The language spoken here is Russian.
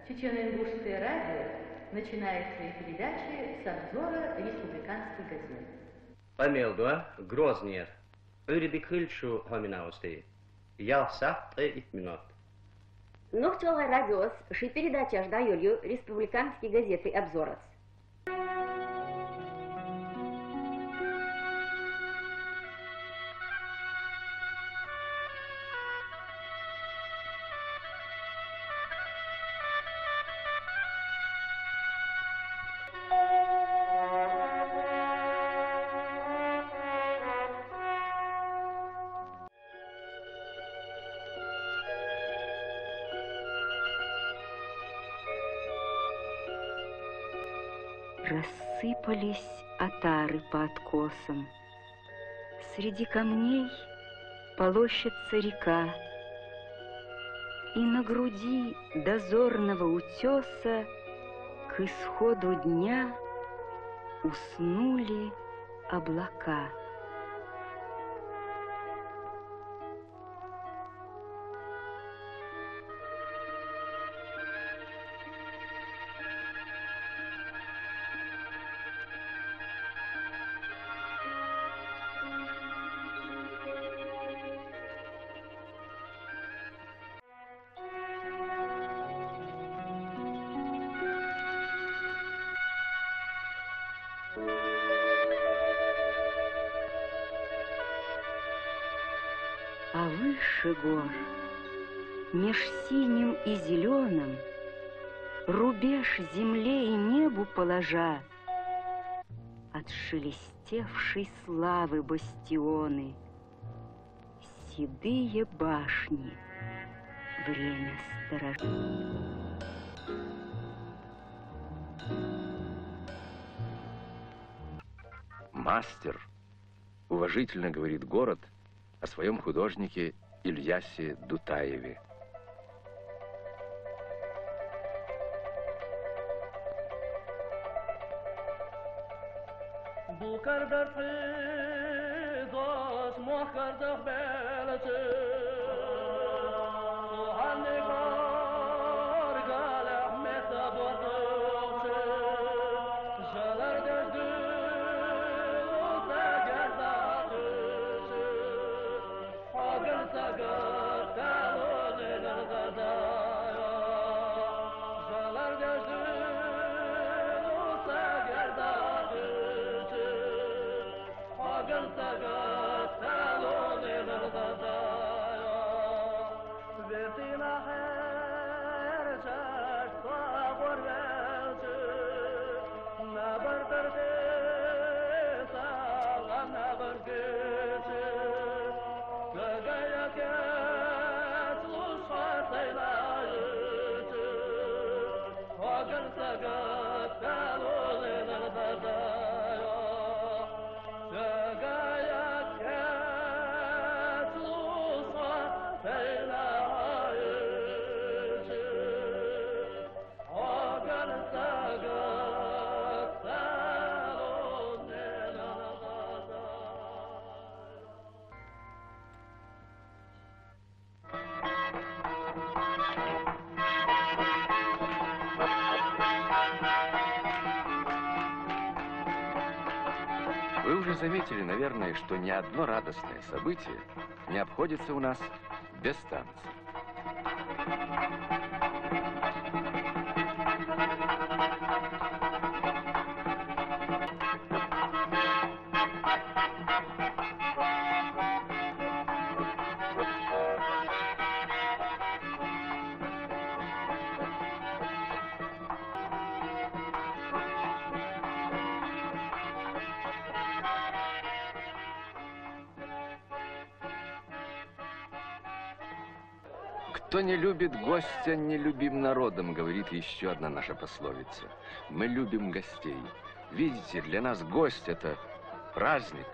Чечено-Ингушское радио начинает свои передачи с обзора республиканских газет. Памелдуа, Грознер, Öribikülçu Hominausti, Ялсахт и Минот. Нухчала радиос, ши передача жда Юлию республиканские газеты обзоров. Рассыпались отары по откосам. Среди камней полощется река, и на груди дозорного утеса к исходу дня уснули облака. А выше гор, меж синим и зеленым, рубеж земле и небу положа, отшелестевшей славы бастионы, седые башни время сторожит. Мастер, уважительно говорит город о своем художнике Ильясе Дутаеве. Вы уже заметили, наверное, что ни одно радостное событие не обходится у нас без танца. Кто не любит гостя, не любим народом, говорит еще одна наша пословица. Мы любим гостей. Видите, для нас гость — это праздник.